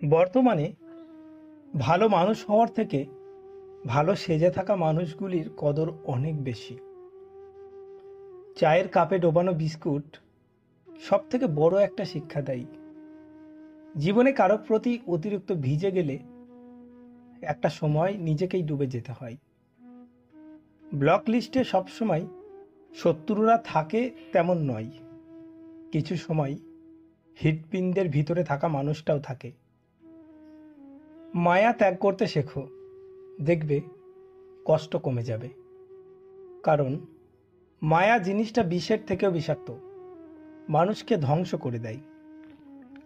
বর্তমানে ভালো মানুষ হওয়ার থেকে ভালো সেজে থাকা মানুষগুলির কদর অনেক বেশি। চায়ের কাপে ডোবানো বিস্কুট সব থেকে বড় একটা শিক্ষা দেয়। জীবনে কারো প্রতি অতিরিক্ত ভিজে গেলে একটা সময় নিজেকেই ডুবে যেতে হয়। ব্লক লিস্টে সবসময় শত্রুরা থাকে তেমন নয়, কিছু সময় হৃৎপিণ্ডের ভিতরে থাকা মানুষটাও থাকে। মায়া ত্যাগ করতে শেখো, দেখবে কষ্ট কমে যাবে। কারণ মায়া জিনিসটা বিষের থেকেও বিষাক্ত, মানুষকে ধ্বংস করে দেয়।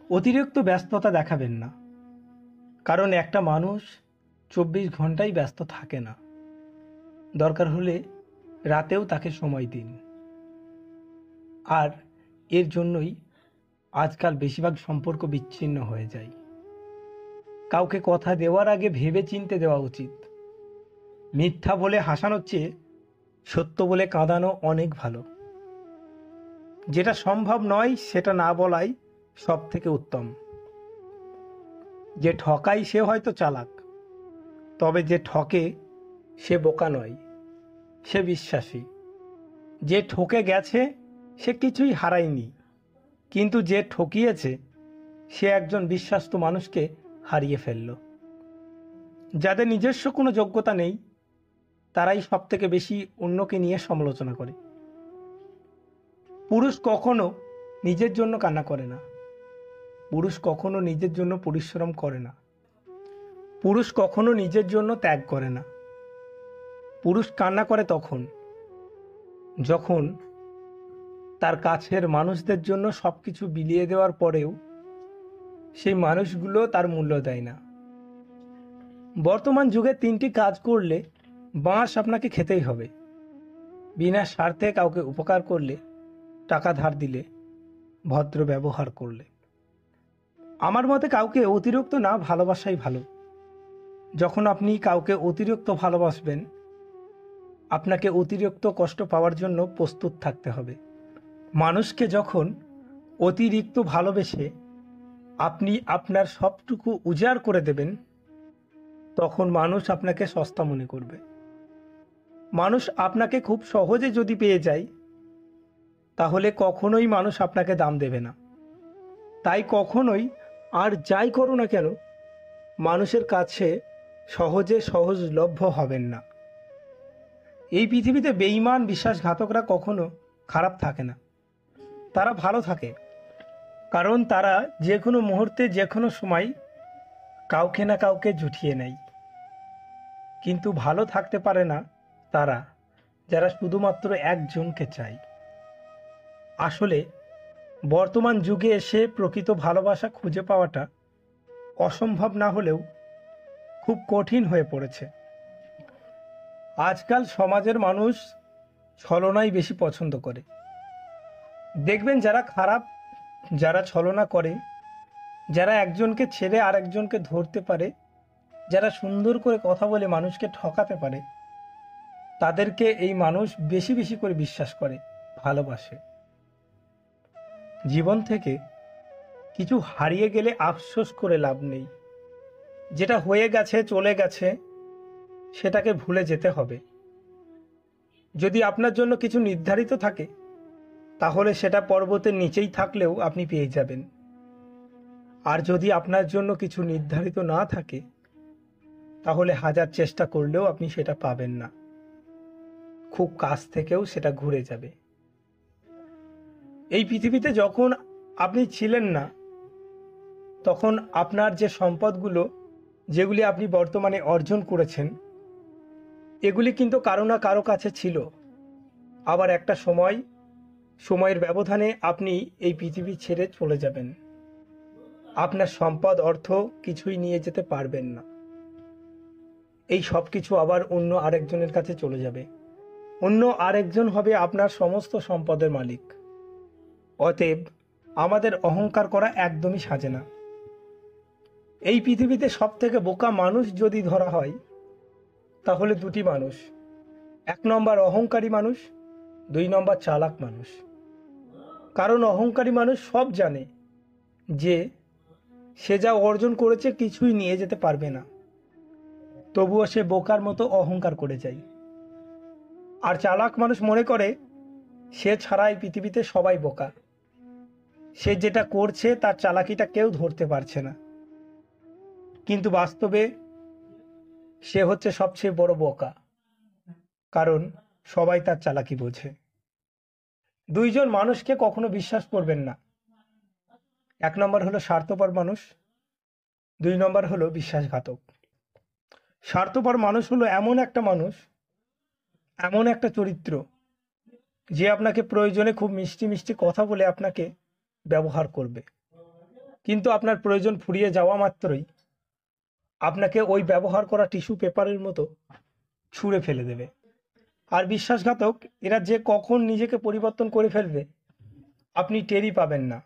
অতিরিক্ত ব্যস্ততা দেখাবেন না, কারণ একটা মানুষ 24 ঘন্টাই ব্যস্ত থাকে না। দরকার হলে রাতেও তাকে সময় দিন। আর এর জন্যই আজকাল বেশিরভাগ সম্পর্ক বিচ্ছিন্ন হয়ে যায়। কাউকে কথা দেওয়ার আগে ভেবে চিনতে দেওয়া উচিত। মিথ্যা বলে হাসানোর চেয়ে সত্য বলে কাঁদানো অনেক ভালো। যেটা সম্ভব নয় সেটা না বলাই সব থেকে উত্তম। যে ঠকায় সে হয়তো চালাক, তবে যে ঠকে সে বোকা নয়, সে বিশ্বাসী। যে ঠকে গেছে সে কিছুই হারায়নি, কিন্তু যে ঠকিয়েছে সে একজন বিশ্বাস্ত মানুষকে হারিয়ে ফেলল। যাদের নিজস্ব কোনো যোগ্যতা নেই তারাই সব থেকে বেশি অন্যকে নিয়ে সমালোচনা করে। পুরুষ কখনো নিজের জন্য কান্না করে না, পুরুষ কখনো নিজের জন্য পরিশ্রম করে না, পুরুষ কখনো নিজের জন্য ত্যাগ করে না। পুরুষ কান্না করে তখন যখন তার কাছের মানুষদের জন্য সবকিছু বিলিয়ে দেওয়ার পরেও সেই মানুষগুলো তার মূল্য দেয় না। বর্তমান যুগে 3টি কাজ করলে বাঁশ আপনাকে খেতেই হবে: বিনা স্বার্থে কাউকে উপকার করলে, টাকা ধার দিলে, ভদ্র ব্যবহার করলে। আমার মতে কাউকে অতিরিক্ত না ভালোবাসাই ভালো। যখন আপনি কাউকে অতিরিক্ত ভালোবাসবেন, আপনাকে অতিরিক্ত কষ্ট পাওয়ার জন্য প্রস্তুত থাকতে হবে। মানুষকে যখন অতিরিক্ত ভালোবেসে আপনি আপনার সবটুকু উজাড় করে দেবেন, তখন মানুষ আপনাকে সস্তা মনে করবে। মানুষ আপনাকে খুব সহজে যদি পেয়ে যায়, তাহলে কখনোই মানুষ আপনাকে দাম দেবে না। তাই কখনোই আর যাই করো না কেন, মানুষের কাছে সহজে সহজলভ্য হবেন না। এই পৃথিবীতে বেঈমান বিশ্বাসঘাতকরা কখনো খারাপ থাকে না, তারা ভালো থাকে। কারণ তারা যে কোনো মুহূর্তে যে কোনো সময় কাউকে না কাউকে জুটিয়ে নেয়। কিন্তু ভালো থাকতে পারে না তারা, যারা শুধুমাত্র একজনকে চায়। আসলে বর্তমান যুগে এসে প্রকৃত ভালোবাসা খুঁজে পাওয়াটা অসম্ভব না হলেও খুব কঠিন হয়ে পড়েছে। আজকাল সমাজের মানুষ ছলনাই বেশি পছন্দ করে। দেখবেন যারা খারাপ, যারা ছলনা করে, যারা একজনকে ছেড়ে আরেকজনকে ধরতে পারে, যারা সুন্দর করে কথা বলে মানুষকে ঠকাতে পারে, তাদেরকে এই মানুষ বেশি বেশি করে বিশ্বাস করে, ভালোবাসে। জীবন থেকে কিছু হারিয়ে গেলে আফসোস করে লাভ নেই। যেটা হয়ে গেছে চলে গেছে, সেটাকে ভুলে যেতে হবে। যদি আপনার জন্য কিছু নির্ধারিত থাকে, তাহলে সেটা পর্বতের নিচেই থাকলেও আপনি পেয়ে যাবেন। আর যদি আপনার জন্য কিছু নির্ধারিত না থাকে, তাহলে হাজার চেষ্টা করলেও আপনি সেটা পাবেন না। খুব কাছ থেকেও সেটা ঘুরে যাবে। এই পৃথিবীতে যখন আপনি ছিলেন না, তখন আপনার যে সম্পদগুলো, যেগুলি আপনি বর্তমানে অর্জন করেছেন, এগুলি কিন্তু কারো না কারো কাছে ছিল। আবার একটা সময়ের ব্যবধানে আপনি এই পৃথিবী ছেড়ে চলে যাবেন। আপনার সম্পদ, অর্থ কিছুই নিয়ে যেতে পারবেন না। এই সব কিছু আবার অন্য আরেকজনের কাছে চলে যাবে। অন্য আরেকজন হবে আপনার সমস্ত সম্পদের মালিক। অতএব আমাদের অহংকার করা একদমই সাজে না। এই পৃথিবীতে সব থেকে বোকা মানুষ যদি ধরা হয়, তাহলে 2টি মানুষ: 1 নম্বর অহংকারী মানুষ, 2 নম্বর চালাক মানুষ। কারণ অহংকারী মানুষ সব জানে যে সে যা অর্জন করেছে কিছুই নিয়ে যেতে পারবে না, তবুও সে বোকার মতো অহংকার করে যায়। আর চালাক মানুষ মনে করে সে ছাড়া এই পৃথিবীতে সবাই বোকা। সে যেটা করছে তার চালাকিটা কেউ ধরতে পারছে না, কিন্তু বাস্তবে সে হচ্ছে সবচেয়ে বড় বোকা, কারণ সবাই তার চালাকি বোঝে। দুইজন মানুষকে কখনো বিশ্বাস করবেন না। এক নম্বর হলো স্বার্থপর মানুষ, দুই নম্বর হলো বিশ্বাসঘাতক। স্বার্থপর মানুষ হলো এমন একটা মানুষ, এমন একটা চরিত্র, যে আপনাকে প্রয়োজনে খুব মিষ্টি মিষ্টি কথা বলে আপনাকে ব্যবহার করবে, কিন্তু আপনার প্রয়োজন ফুরিয়ে যাওয়া মাত্রই আপনাকে ওই ব্যবহার করা টিস্যু পেপারের মতো ছুঁড়ে ফেলে দেবে। আর বিশ্বাসঘাতক এরা যে কখন নিজেকে পরিবর্তন করে ফেলবে আপনি টেরই পাবেন না।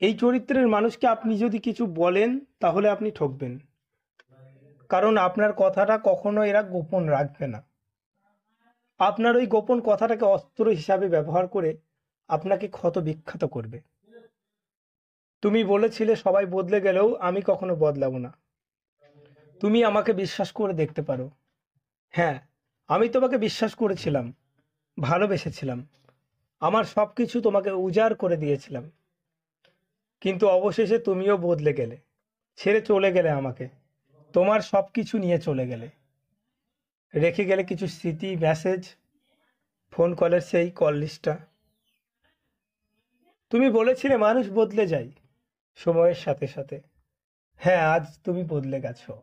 এই চরিত্রের মানুষকে আপনি যদি কিছু বলেন তাহলে আপনি ঠকবেন, কারণ আপনার কথাটা কখনো এরা গোপন রাখবে না। আপনার ওই গোপন কথাটাকে অস্ত্র হিসাবে ব্যবহার করে আপনাকে ক্ষত বিখ্যাত করবে। তুমি বলেছিলে সবাই বদলে গেলেও আমি কখনো বদলাবো না। তুমি আমাকে বিশ্বাস করে দেখতে পারো। হ্যাঁ, আমি তোমাকে বিশ্বাস করেছিলাম, ভালোবেসেছিলাম, আমার সবকিছু তোমাকে উজাড় করে দিয়েছিলাম, কিন্তু অবশেষে তুমিও বদলে গেলে, ছেড়ে চলে গেলে আমাকে। তোমার সবকিছু নিয়ে চলে গেলে, রেখে গেলে কিছু স্মৃতি, মেসেজ, ফোন কলের সেই কল লিস্টটা। তুমি বলেছিলে মানুষ বদলে যায় সময়ের সাথে সাথে। হ্যাঁ, আজ তুমি বদলে গেছো।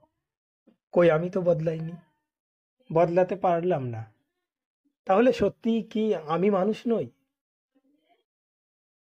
কই, আমি তো বদলাইনি, বদলাতে পারলাম না। তাহলে সত্যি কি আমি মানুষ নই?